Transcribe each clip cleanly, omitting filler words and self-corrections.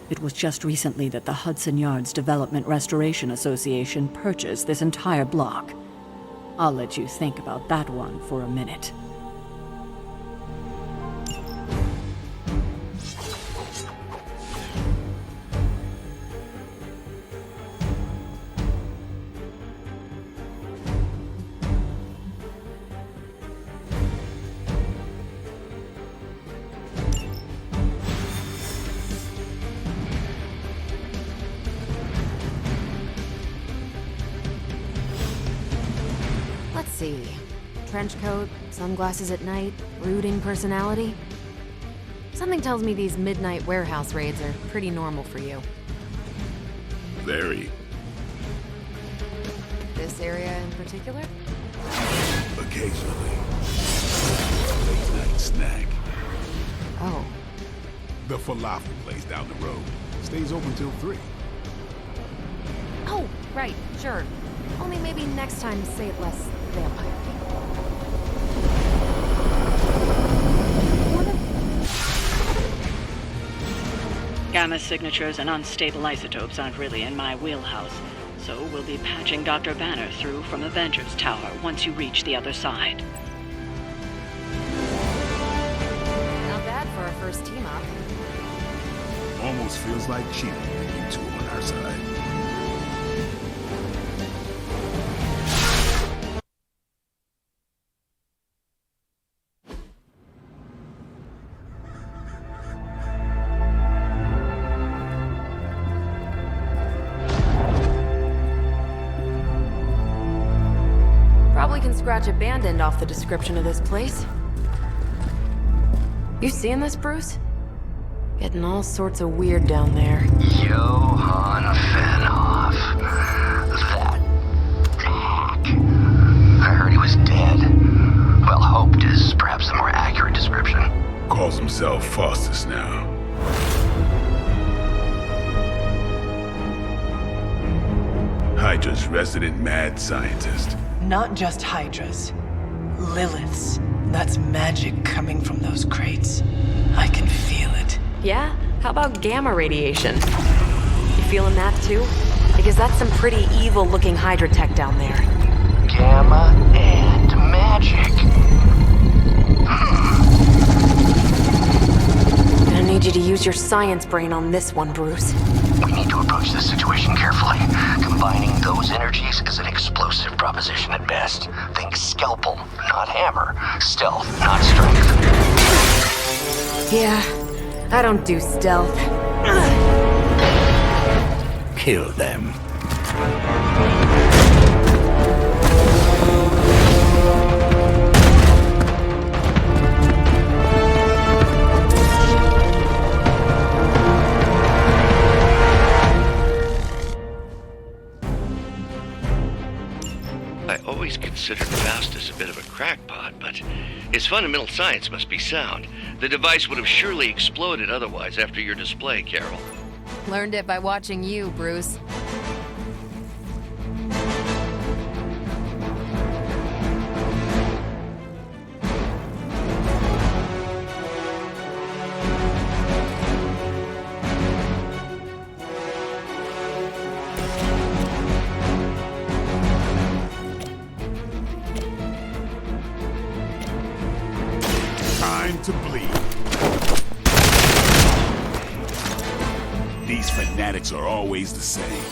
It was just recently that the Hudson Yards Development Restoration Association purchased this entire block. I'll let you think about that one for a minute. Let's see. Trench coat, sunglasses at night, brooding personality. Something tells me these midnight warehouse raids are pretty normal for you. Very. This area in particular? Occasionally. Late night snack. Oh. The falafel place down the road. Stays open till 3. Oh, right, sure. Only maybe next time say it less vampire. Gamma signatures and unstable isotopes aren't really in my wheelhouse, so we'll be patching Dr. Banner through from Avengers Tower once you reach the other side. Not bad for our first team up. Almost feels like cheating with you two on our side. Probably can scratch abandoned off the description of this place. You seeing this, Bruce? Getting all sorts of weird down there. Johann Fenoff. That hack. I heard he was dead. Well, hoped is perhaps the more accurate description. Calls himself Faustian now. Hydra's resident mad scientist. Not just Hydras. Liliths. That's magic coming from those crates. I can feel it. Yeah? How about gamma radiation? You feeling that too? Because that's some pretty evil-looking Hydra tech down there. Gamma and magic. Gonna need you to use your science brain on this one, Bruce. We need to approach this situation carefully. Combining those energies is an explosive proposition at best. Think scalpel, not hammer. Stealth, not strength. Yeah, I don't do stealth. Kill them. I always considered Faustus a bit of a crackpot, but his fundamental science must be sound. The device would have surely exploded otherwise after your display, Carol. Learned it by watching you, Bruce. Time to bleed. These fanatics are always the same.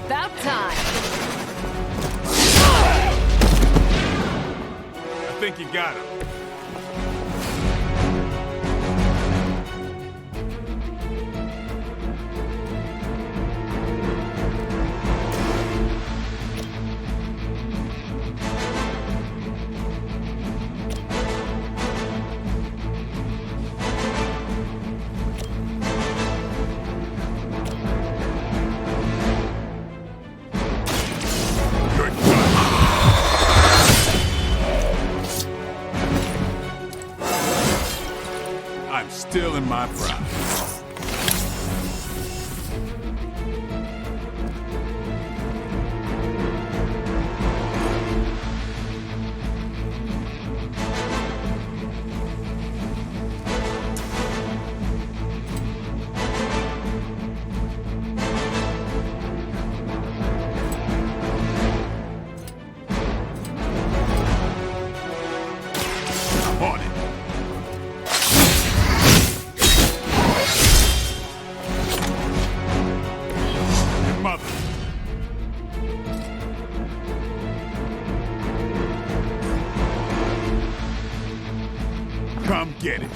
About time. I think you got him. I'm still in my prime. On it. Your mother. Come get it.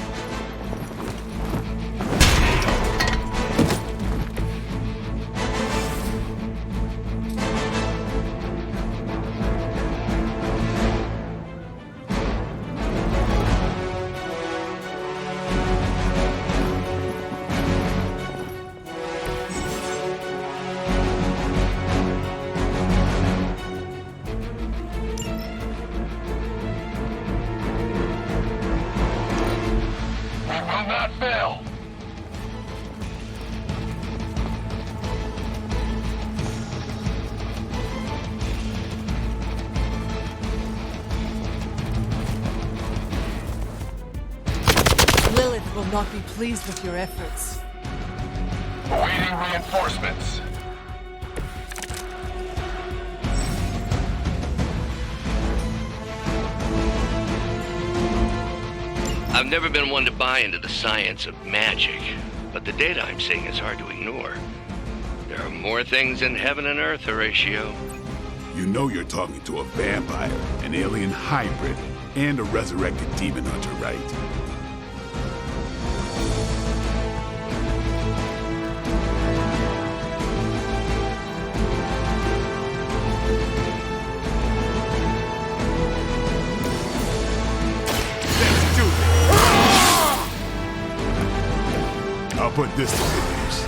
will not fail. Lilith will not be pleased with your efforts. Awaiting reinforcements. I've never been one to buy into the science of magic, but the data I'm seeing is hard to ignore. There are more things in heaven and earth, Horatio. You know you're talking to a vampire, an alien hybrid, and a resurrected demon hunter, right? Let's do it! I'll put this to good use.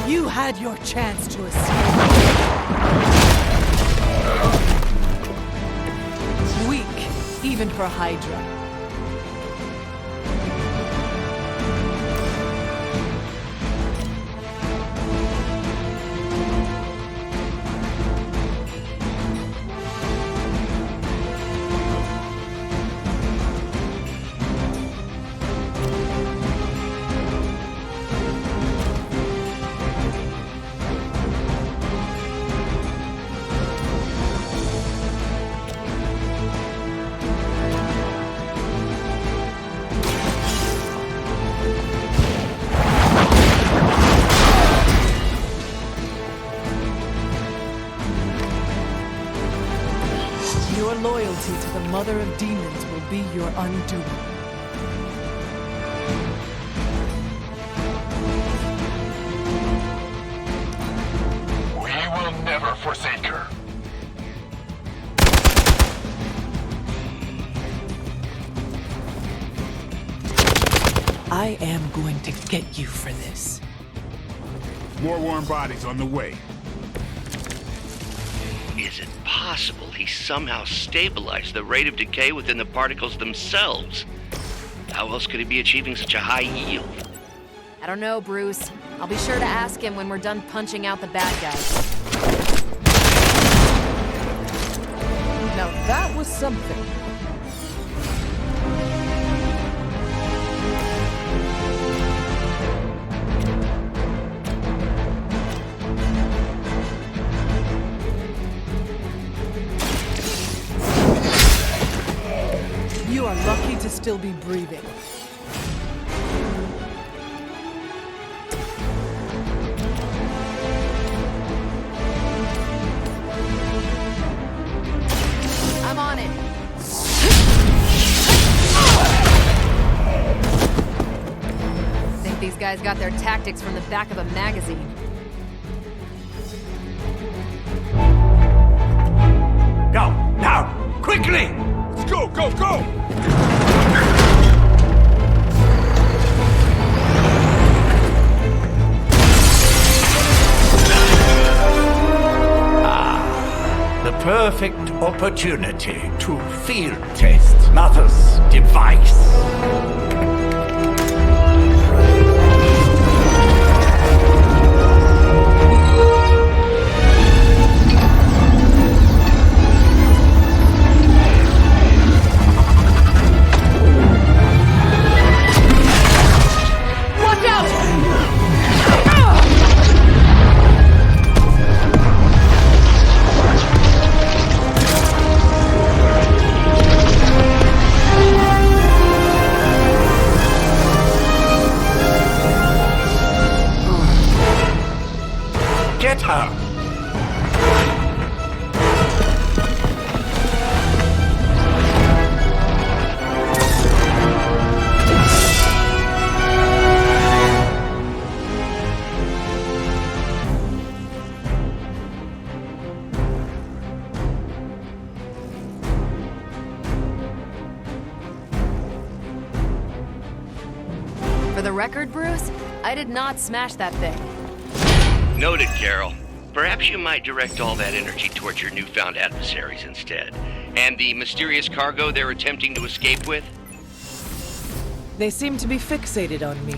You had your chance to escape. Weak, even for Hydra. Your loyalty to the Mother of Demons will be your undoing. We will never forsake her. I am going to get you for this. More warm bodies on the way. Is it possible he somehow stabilized the rate of decay within the particles themselves? How else could he be achieving such a high yield? I don't know, Bruce. I'll be sure to ask him when we're done punching out the bad guys. Now that was something. You are lucky to still be breathing. I'm on it. guys got their tactics from the back of a magazine. Go! Now! Quickly! Let's go, go, go! The perfect opportunity to field test Mother's device. Get her! For the record, Bruce, I did not smash that thing. Noted, Carol. Perhaps you might direct all that energy towards your newfound adversaries instead. And the mysterious cargo they're attempting to escape with? They seem to be fixated on me.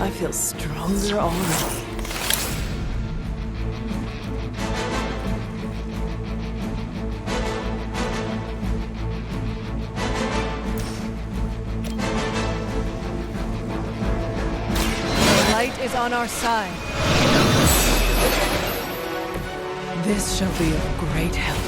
I feel stronger already. The light is on our side. This shall be of great help.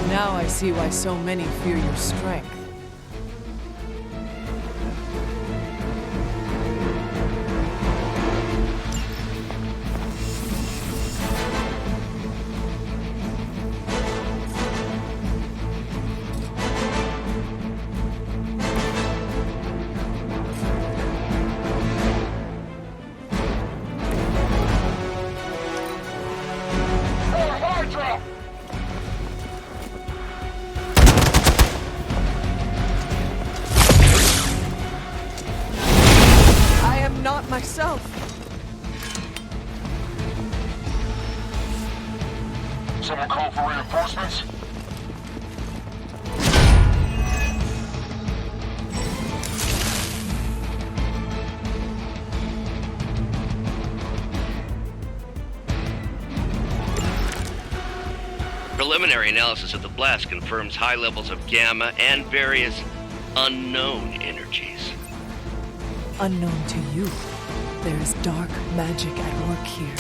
Now I see why so many fear your strength. Not myself. Someone call for reinforcements? Preliminary analysis of the blast confirms high levels of gamma and various unknown energies. Unknown to you, there is dark magic at work here.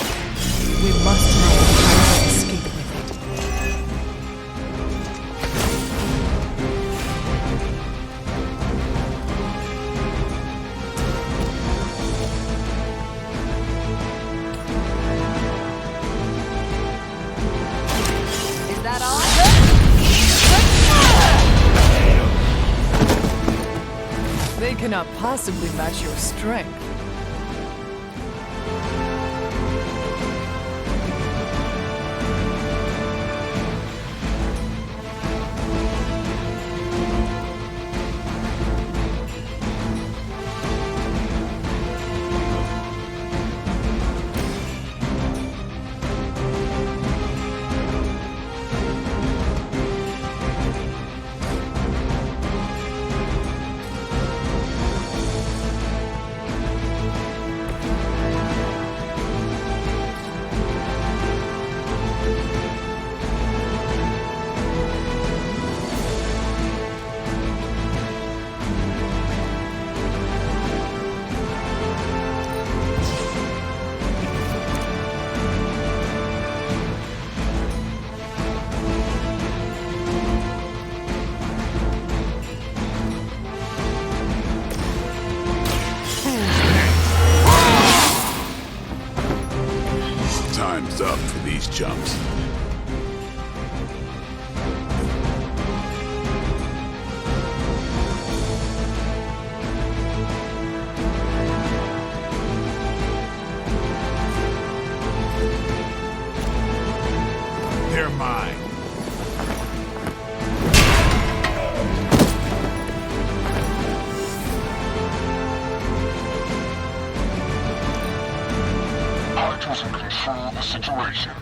We must know how to escape with it. Is that all? They cannot possibly match your strength. was up for these chumps. They're mine. I doesn't control the situation.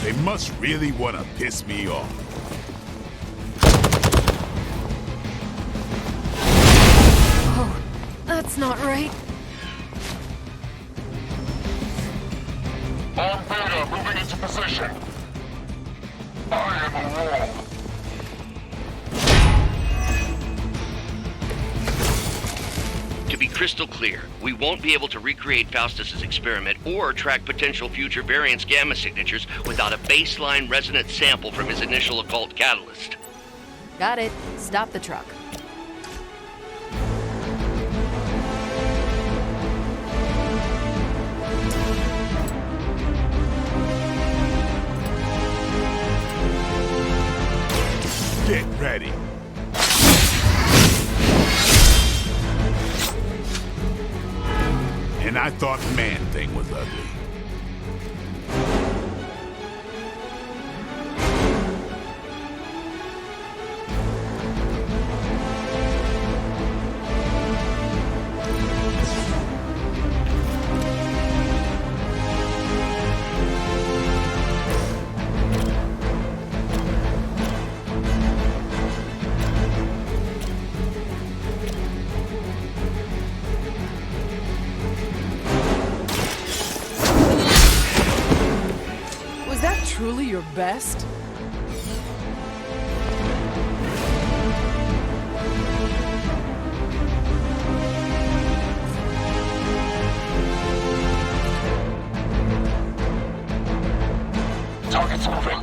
They must really want to piss me off. Oh, that's not right. On Beta, moving into position. I am a wall. To be crystal clear, we won't be able to recreate Faustus's experiment or track potential future variants' gamma signatures without a baseline resonance sample from his initial occult catalyst. Got it. Stop the truck. Get ready. And I thought Man-Thing was ugly. Truly your best? Target's moving.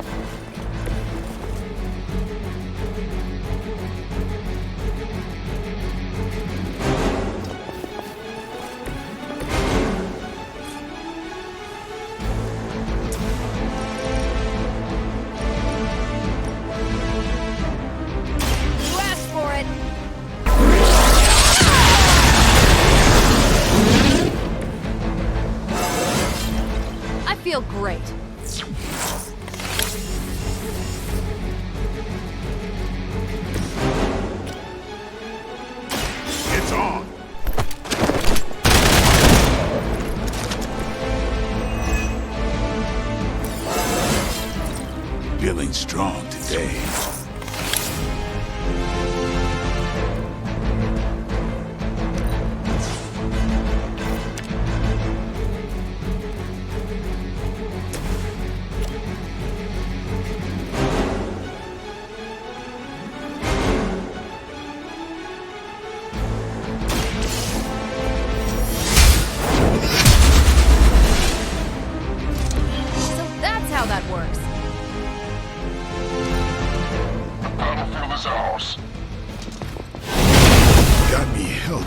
Feel great. It's on. Feeling strong today.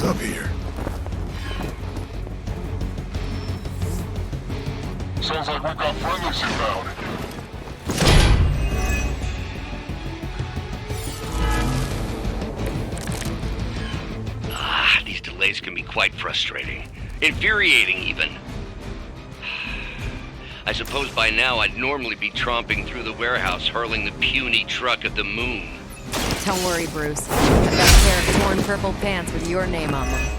Up here. Sounds like we've got friendlies inbound. These delays can be quite frustrating. Infuriating, even. I suppose by now I'd normally be tromping through the warehouse, hurling the puny truck at the moon. Don't worry, Bruce. I've got a pair of torn purple pants with your name on them.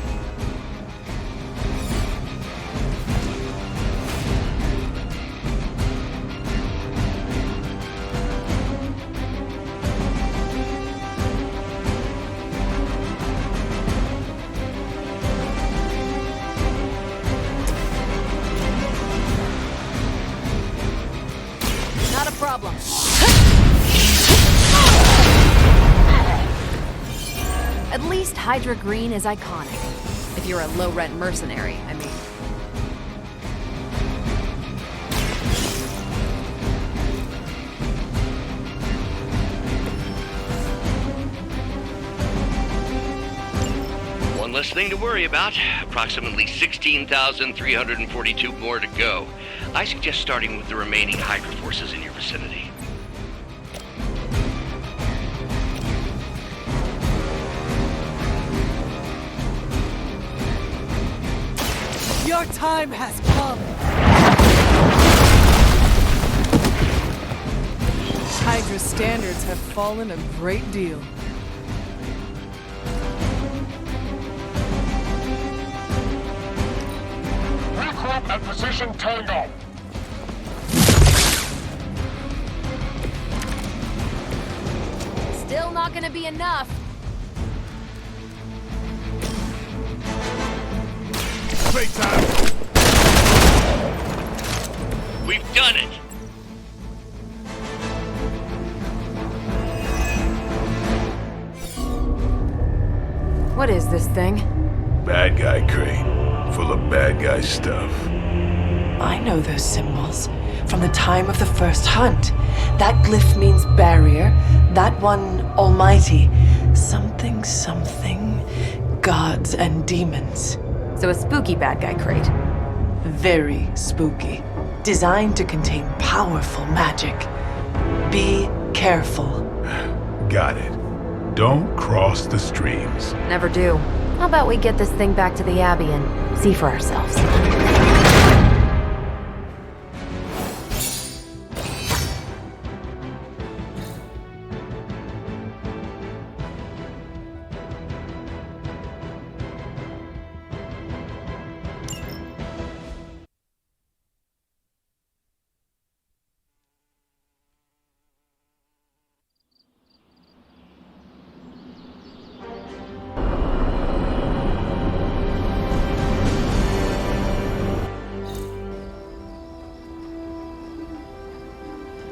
Not a problem. At least Hydra Green is iconic. If you're a low-rent mercenary, I mean. One less less thing to worry about. Approximately 16,342 more to go. I suggest starting with the remaining Hydra forces in your vicinity. Your time has come! Hydra's standards have fallen a great deal. Regroup at position Tango. Still not gonna be enough. Playtime! We've done it! What is this thing? Bad guy crate. Full of bad guy stuff. I know those symbols from the time of the first hunt. That glyph means barrier, that one almighty. Something, gods and demons. So a spooky bad guy crate. Very spooky. Designed to contain powerful magic. Be careful. Got it. Don't cross the streams. Never do. How about we get this thing back to the Abbey and see for ourselves?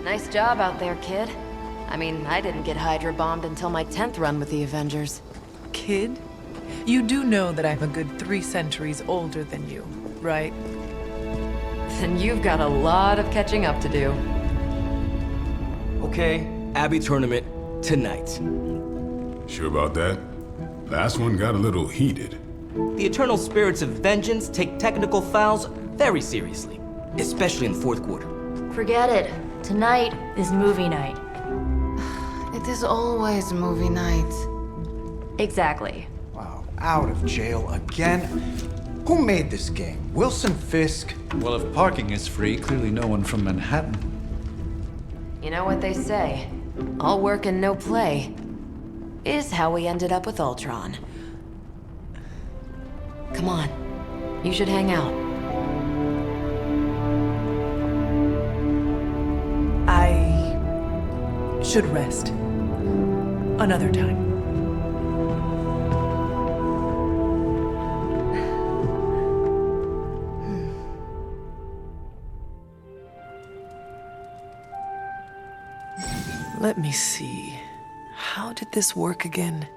Nice job out there, kid. I mean, I didn't get Hydra bombed until my 10th run with the Avengers. Kid, you do know that I'm a good 3 centuries older than you, right? Then you've got a lot of catching up to do. Okay, Abbey tournament tonight. Sure about that? Last one got a little heated. The eternal spirits of vengeance take technical fouls very seriously, especially in the fourth quarter. Forget it. Tonight is movie night. It is always movie night. Exactly. Wow, out of jail again? Who made this game? Wilson Fisk? Well, if parking is free, clearly no one from Manhattan. You know what they say? All work and no play is how we ended up with Ultron. Come on. You should hang out. I should rest. Another time. Let me see. How did this work again?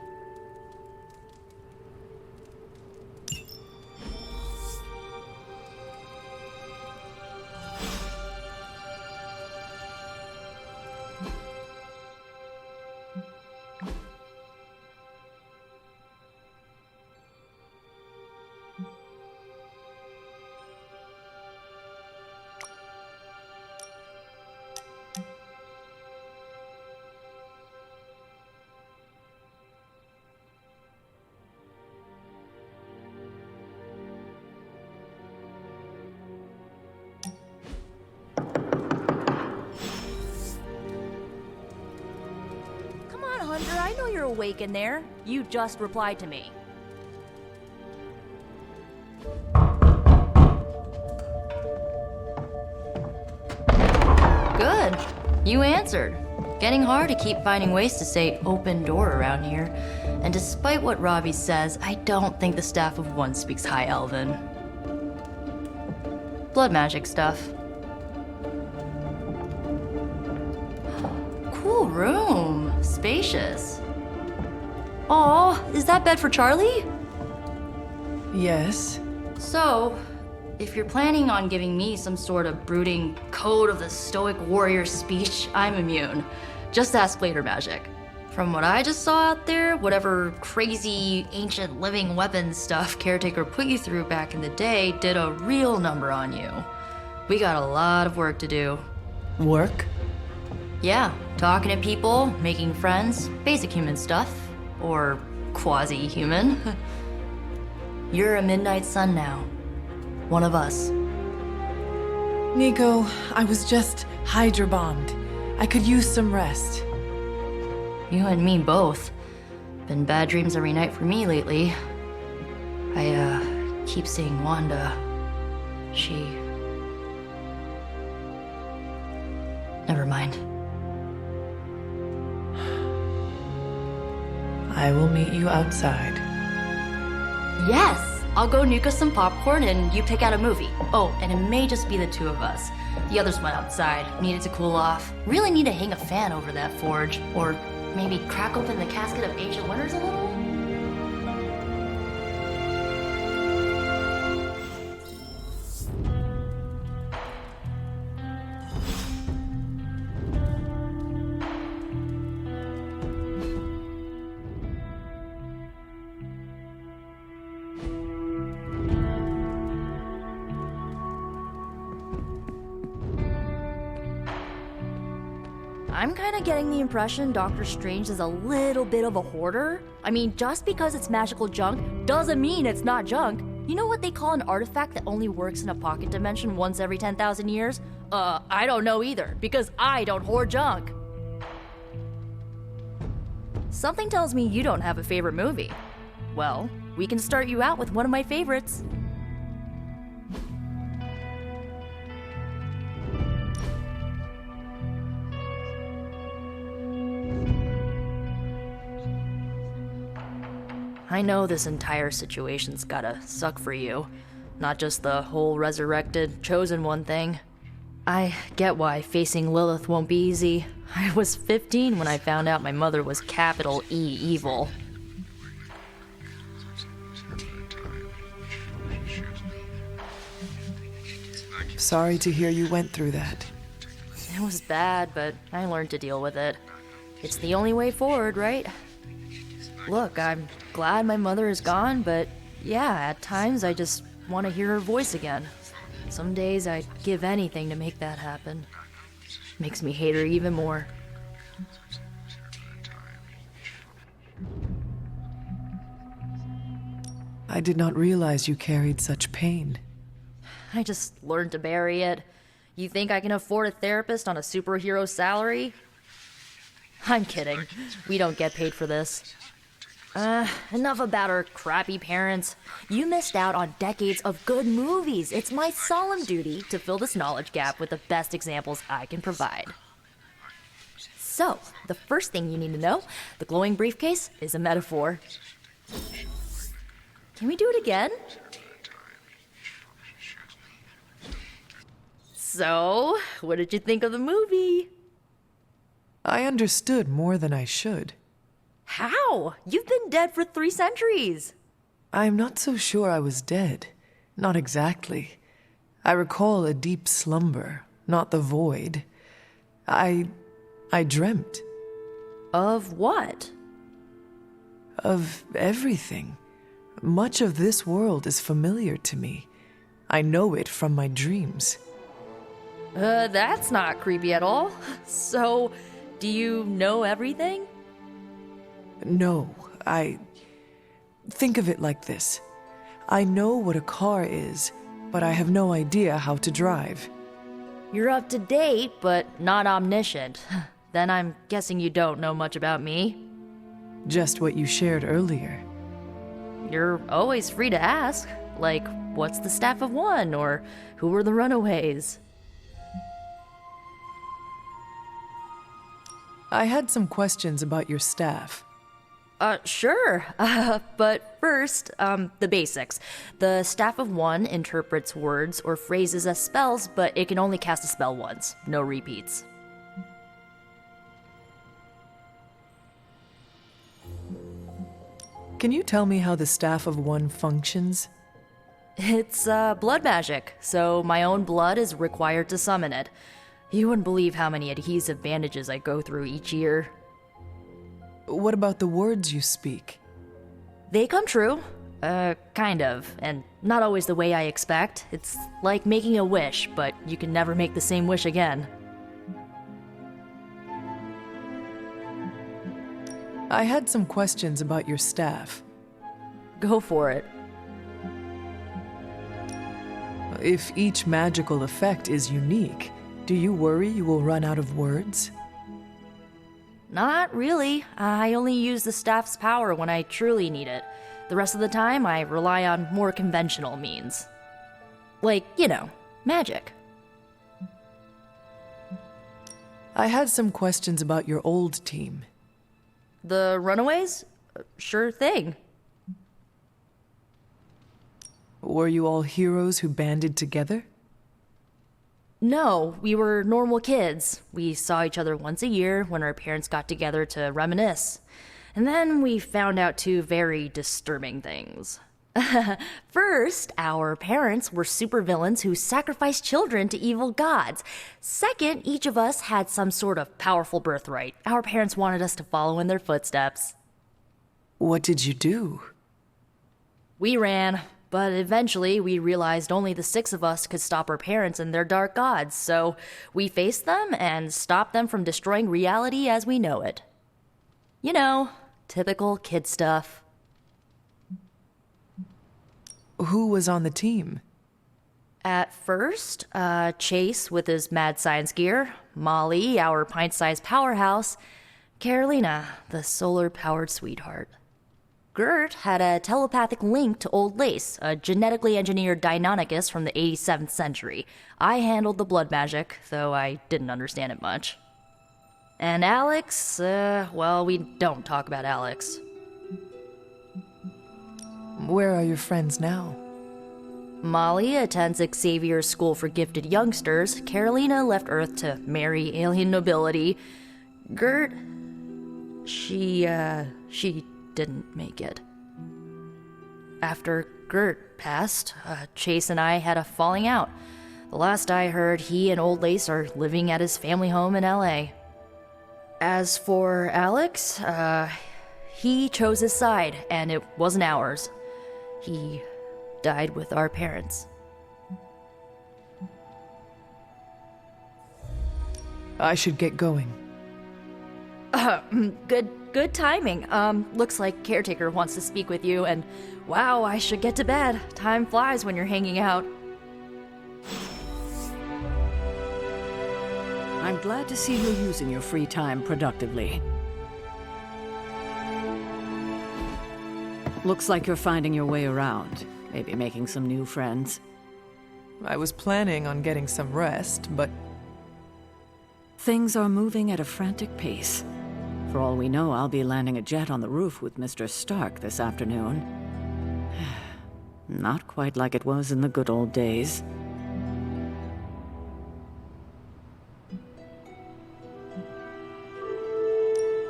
Hunter, I know you're awake in there. You just replied to me. Good. You answered. Getting hard to keep finding ways to say open door around here. And despite what Robbie says, I don't think the staff of One speaks High Elven. Blood magic stuff. Cool room. Spacious. Aw, is that bed for Charlie? Yes. So, if you're planning on giving me some sort of brooding code of the stoic warrior speech, I'm immune. Just ask later, Magik. From what I just saw out there, whatever crazy ancient living weapons stuff Caretaker put you through back in the day did a real number on you. We got a lot of work to do. Work? Yeah, talking to people, making friends, basic human stuff. Or quasi-human. You're a Midnight Sun now. One of us. Nico, I was just Hydra bombed. I could use some rest. You and me both. Been bad dreams every night for me lately. I keep seeing Wanda. She... Never mind. I will meet you outside. Yes! I'll go nuke us some popcorn and you pick out a movie. Oh, and it may just be the two of us. The others went outside, needed to cool off. Really need to hang a fan over that forge. Or maybe crack open the casket of Ancient Wonders a little? I'm kinda getting the impression Doctor Strange is a little bit of a hoarder. I mean, just because it's magical junk doesn't mean it's not junk. You know what they call an artifact that only works in a pocket dimension once every 10,000 years? I don't know either, because I don't hoard junk. Something tells me you don't have a favorite movie. Well, we can start you out with one of my favorites. I know this entire situation's gotta suck for you. Not just the whole resurrected, chosen one thing. I get why facing Lilith won't be easy. I was 15 when I found out my mother was capital E evil. Sorry to hear you went through that. It was bad, but I learned to deal with it. It's the only way forward, right? Look, I'm glad my mother is gone, but yeah, at times I just want to hear her voice again. Some days I'd give anything to make that happen. Makes me hate her even more. I did not realize you carried such pain. I just learned to bury it. You think I can afford a therapist on a superhero salary? I'm kidding. We don't get paid for this. Enough about our crappy parents. You missed out on decades of good movies. It's my solemn duty to fill this knowledge gap with the best examples I can provide. So, the first thing you need to know, the glowing briefcase is a metaphor. Can we do it again? So, what did you think of the movie? I understood more than I should. How? You've been dead for 3 centuries. I'm not so sure I was dead. Not exactly. I recall a deep slumber, not the void. I dreamt. Of what? Of everything. Much of this world is familiar to me. I know it from my dreams. That's not creepy at all. So, do you know everything? No, think of it like this. I know what a car is, but I have no idea how to drive. You're up to date, but not omniscient. Then I'm guessing you don't know much about me. Just what you shared earlier. You're always free to ask. Like, what's the Staff of One? Or who were the Runaways? I had some questions about your staff. Sure. But first, the basics. The Staff of One interprets words or phrases as spells, but it can only cast a spell once. No repeats. Can you tell me how the Staff of One functions? It's, blood magic, so my own blood is required to summon it. You wouldn't believe how many adhesive bandages I go through each year. What about the words you speak? They come true. Kind of. And not always the way I expect. It's like making a wish, but you can never make the same wish again. I had some questions about your staff. Go for it. If each magical effect is unique, do you worry you will run out of words? Not really. I only use the staff's power when I truly need it. The rest of the time, I rely on more conventional means. Like, magic. I had some questions about your old team. The Runaways? Sure thing. Were you all heroes who banded together? No, we were normal kids. We saw each other once a year when our parents got together to reminisce. And then we found out two very disturbing things. First, our parents were supervillains who sacrificed children to evil gods. Second, each of us had some sort of powerful birthright. Our parents wanted us to follow in their footsteps. What did you do? We ran, but eventually we realized only the 6 of us could stop our parents and their dark gods, so we faced them and stopped them from destroying reality as we know it. Typical kid stuff. Who was on the team? At first, Chase with his mad science gear, Molly, our pint-sized powerhouse, Carolina, the solar-powered sweetheart. Gert had a telepathic link to Old Lace, a genetically engineered Deinonychus from the 87th century. I handled the blood magic, though I didn't understand it much. And Alex, we don't talk about Alex. Where are your friends now? Molly attends Xavier's School for Gifted Youngsters. Carolina left Earth to marry alien nobility. Gert, she didn't make it. After Gert passed, Chase and I had a falling out. The last I heard, he and Old Lace are living at his family home in LA. As for Alex, he chose his side, and it wasn't ours. He died with our parents. I should get going. Good timing. Looks like Caretaker wants to speak with you, and wow, I should get to bed. Time flies when you're hanging out. I'm glad to see you're using your free time productively. Looks like you're finding your way around. Maybe making some new friends. I was planning on getting some rest, but... Things are moving at a frantic pace. For all we know, I'll be landing a jet on the roof with Mr. Stark this afternoon. Not quite like it was in the good old days.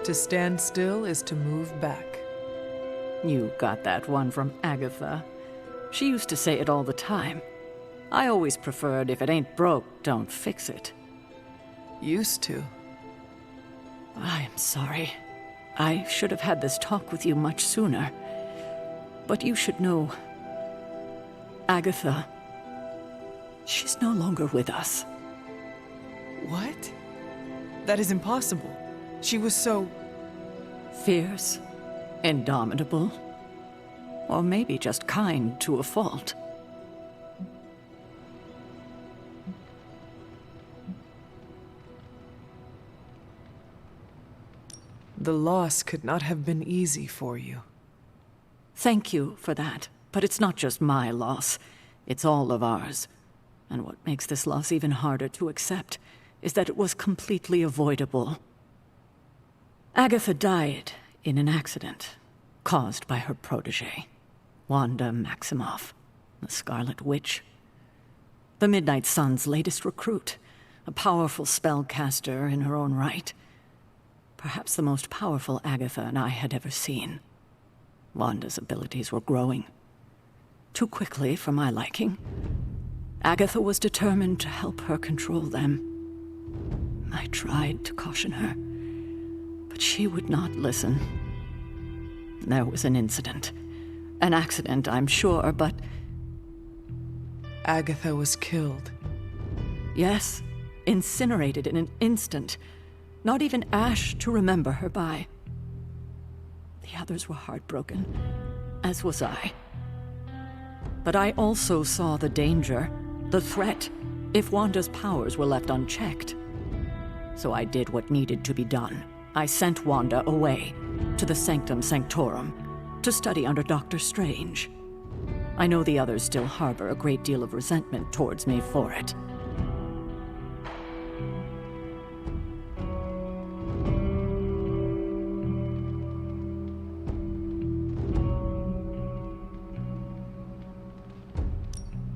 To stand still is to move back. You got that one from Agatha. She used to say it all the time. I always preferred, if it ain't broke, don't fix it. Used to. I'm sorry. I should have had this talk with you much sooner. But you should know... Agatha... she's no longer with us. What? That is impossible. She was so... fierce, indomitable, or maybe just kind to a fault. The loss could not have been easy for you. Thank you for that, but it's not just my loss. It's all of ours. And what makes this loss even harder to accept is that it was completely avoidable. Agatha died in an accident caused by her protege, Wanda Maximoff, the Scarlet Witch. The Midnight Sun's latest recruit, a powerful spellcaster in her own right. Perhaps the most powerful Agatha and I had ever seen. Wanda's abilities were growing. Too quickly for my liking. Agatha was determined to help her control them. I tried to caution her, But she would not listen. There was an incident. An accident, I'm sure, but... Agatha was killed. Yes, incinerated in an instant. Not even ash to remember her by. The others were heartbroken, as was I. But I also saw the danger, the threat, if Wanda's powers were left unchecked. So I did what needed to be done. I sent Wanda away, to the Sanctum Sanctorum, to study under Doctor Strange. I know the others still harbor a great deal of resentment towards me for it.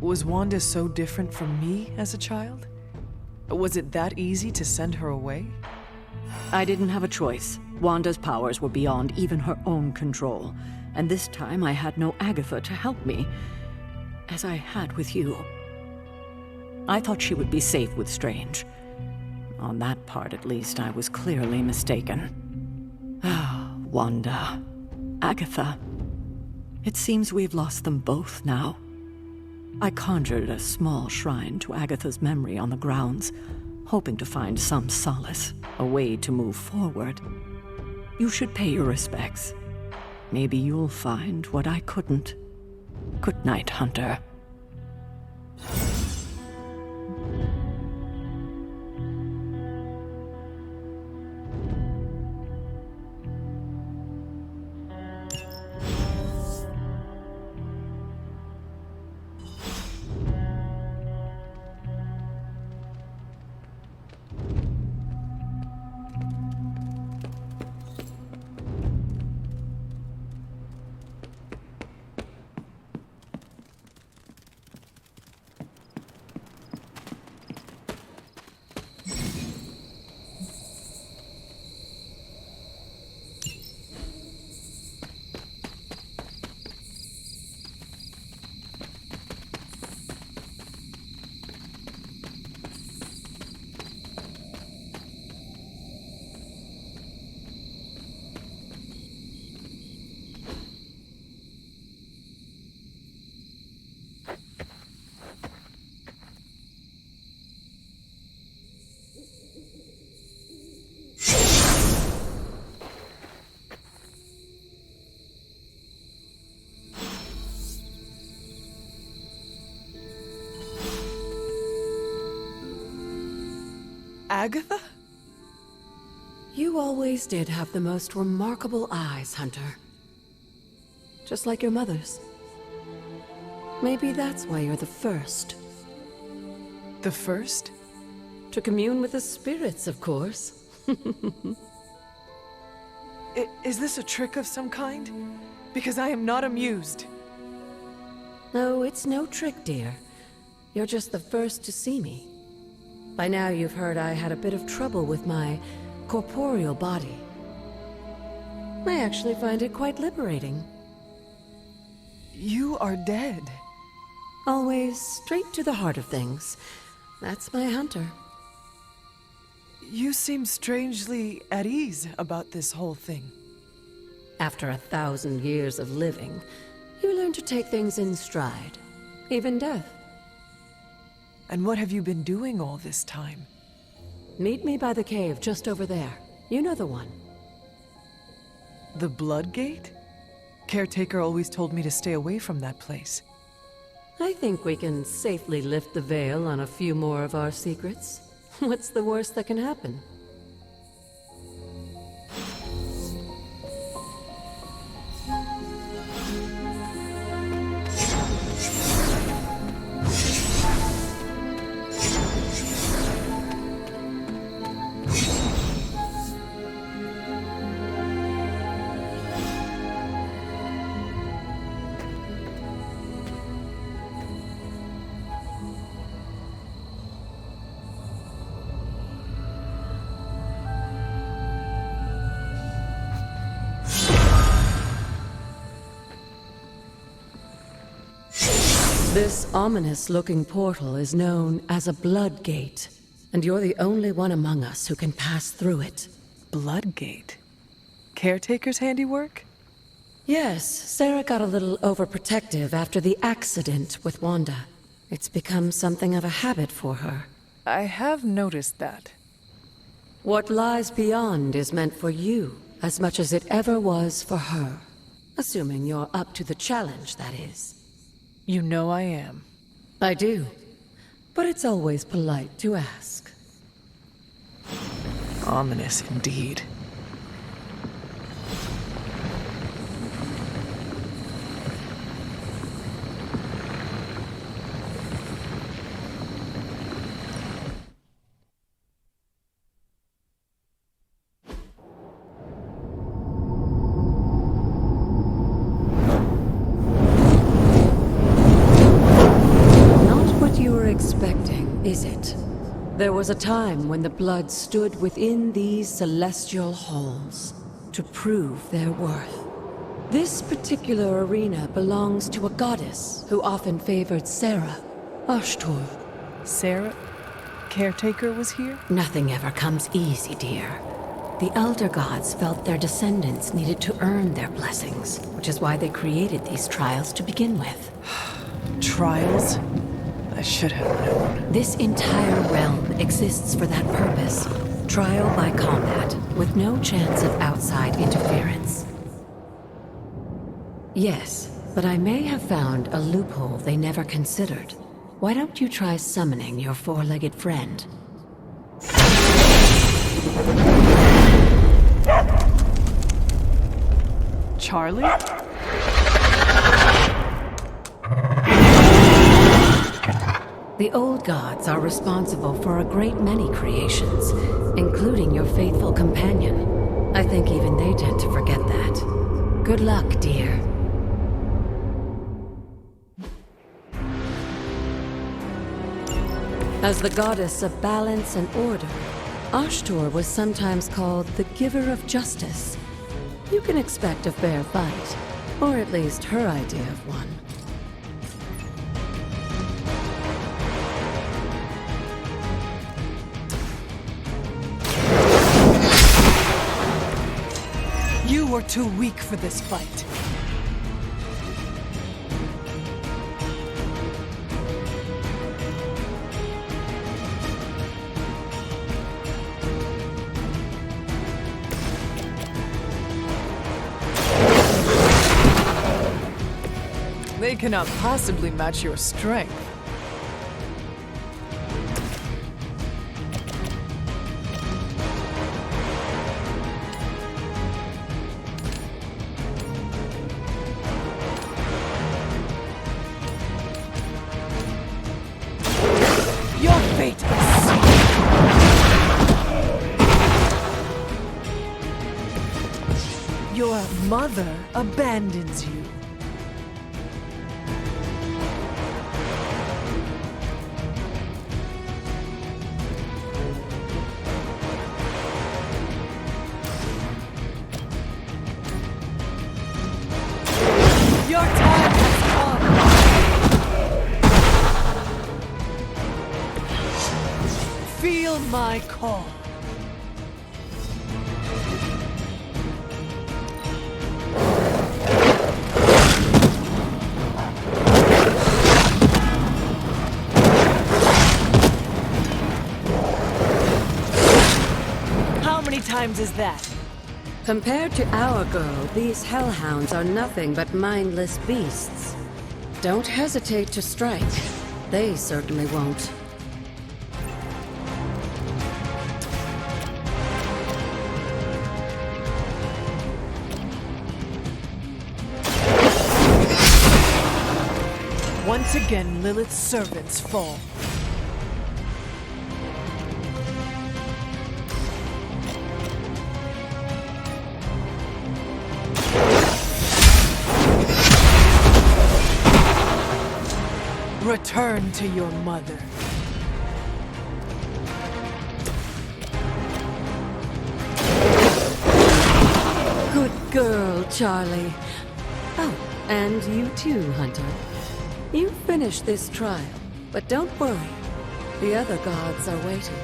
Was Wanda so different from me as a child? Was it that easy to send her away? I didn't have a choice. Wanda's powers were beyond even her own control, and this time I had no Agatha to help me, as I had with you. I thought she would be safe with Strange. On that part, at least, I was clearly mistaken. Ah, Wanda. Agatha. It seems we've lost them both now. I conjured a small shrine to Agatha's memory on the grounds, hoping to find some solace, a way to move forward. You should pay your respects. Maybe you'll find what I couldn't. Good night, Hunter. Agatha? You always did have the most remarkable eyes, Hunter. Just like your mother's. Maybe that's why you're the first. The first? To commune with the spirits, of course. Is this a trick of some kind? Because I am not amused. No, it's no trick, dear. You're just the first to see me. By now you've heard I had a bit of trouble with my corporeal body. I actually find it quite liberating. You are dead. Always straight to the heart of things. That's my Hunter. You seem strangely at ease about this whole thing. After 1,000 years of living, you learn to take things in stride. Even death. And what have you been doing all this time? Meet me by the cave just over there. You know the one. The Blood Gate? Caretaker always told me to stay away from that place. I think we can safely lift the veil on a few more of our secrets. What's the worst that can happen? This ominous-looking portal is known as a Blood Gate, and you're the only one among us who can pass through it. Blood Gate? Caretaker's handiwork? Yes, Sarah got a little overprotective after the accident with Wanda. It's become something of a habit for her. I have noticed that. What lies beyond is meant for you as much as it ever was for her. Assuming you're up to the challenge, that is. You know I am. I do. But it's always polite to ask. Ominous indeed. Is it? There was a time when the blood stood within these celestial halls to prove their worth. This particular arena belongs to a goddess who often favored Sarah, Ashtor. Sarah? Caretaker was here? Nothing ever comes easy, dear. The Elder Gods felt their descendants needed to earn their blessings, which is why they created these trials to begin with. Trials? I should have known. This entire realm exists for that purpose. Trial by combat, with no chance of outside interference. Yes, but I may have found a loophole they never considered. Why don't you try summoning your four-legged friend? Charlie? The old gods are responsible for a great many creations, including your faithful companion. I think even they tend to forget that. Good luck, dear. As the goddess of balance and order, Ashtor was sometimes called the giver of justice. You can expect a fair fight, or at least her idea of one. You were too weak for this fight. They cannot possibly match your strength. Your fate is sealed. Your mother abandons you. Your time has come. Feel my call. How many times is that? Compared to our girl, these hellhounds are nothing but mindless beasts. Don't hesitate to strike. They certainly won't. Once again, Lilith's servants fall. Return to your mother. Good girl, Charlie. Oh, and you too, Hunter. You finished this trial, but don't worry. The other gods are waiting.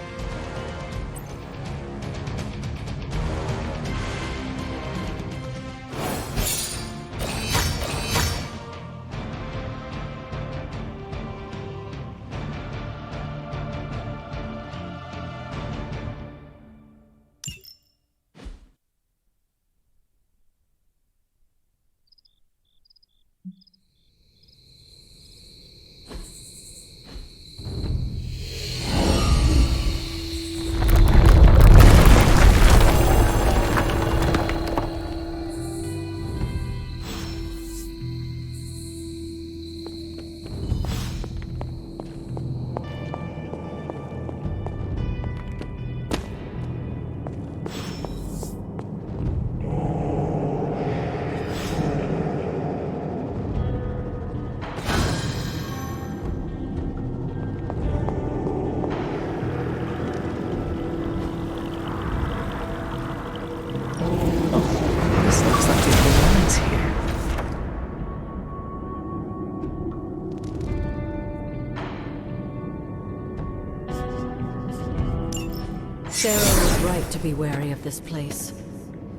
Sarah was right to be wary of this place.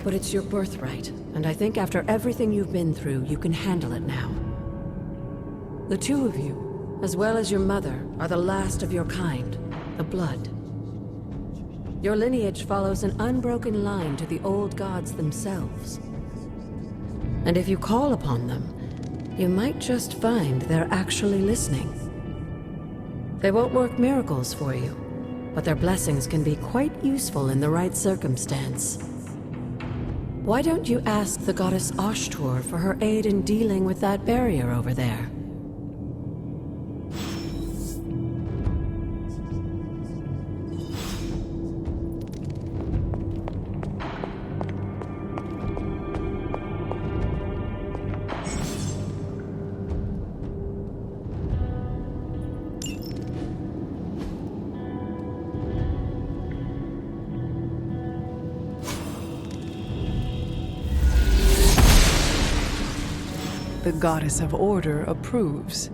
But it's your birthright, and I think after everything you've been through, you can handle it now. The two of you, as well as your mother, are the last of your kind, the Blood. Your lineage follows an unbroken line to the old gods themselves. And if you call upon them, you might just find they're actually listening. They won't work miracles for you, but their blessings can be quite useful in the right circumstance. Why don't you ask the goddess Ashtur for her aid in dealing with that barrier over there? The goddess of order approves.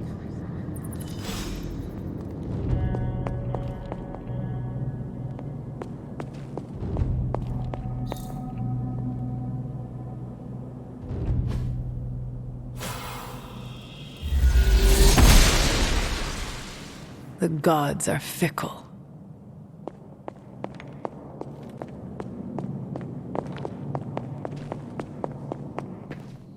The gods are fickle.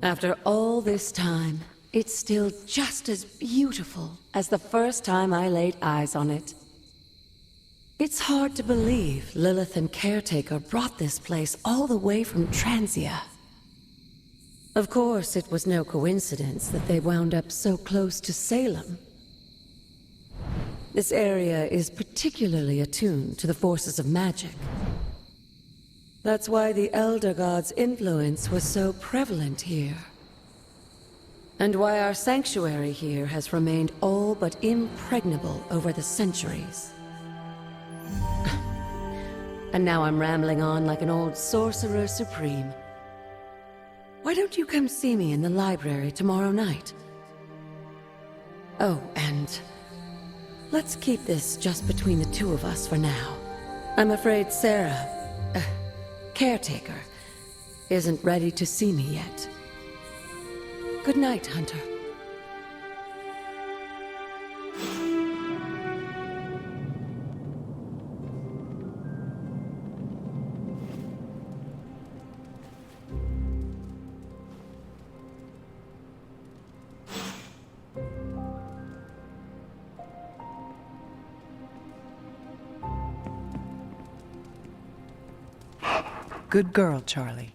After all this time, it's still just as beautiful as the first time I laid eyes on it. It's hard to believe Lilith and Caretaker brought this place all the way from Transia. Of course, it was no coincidence that they wound up so close to Salem. This area is particularly attuned to the forces of magic. That's why the Elder God's influence was so prevalent here. And why our sanctuary here has remained all but impregnable over the centuries. And now I'm rambling on like an old sorcerer supreme. Why don't you come see me in the library tomorrow night? Oh, and let's keep this just between the two of us for now. I'm afraid Sarah, Caretaker, isn't ready to see me yet. Good night, Hunter. Good girl, Charlie.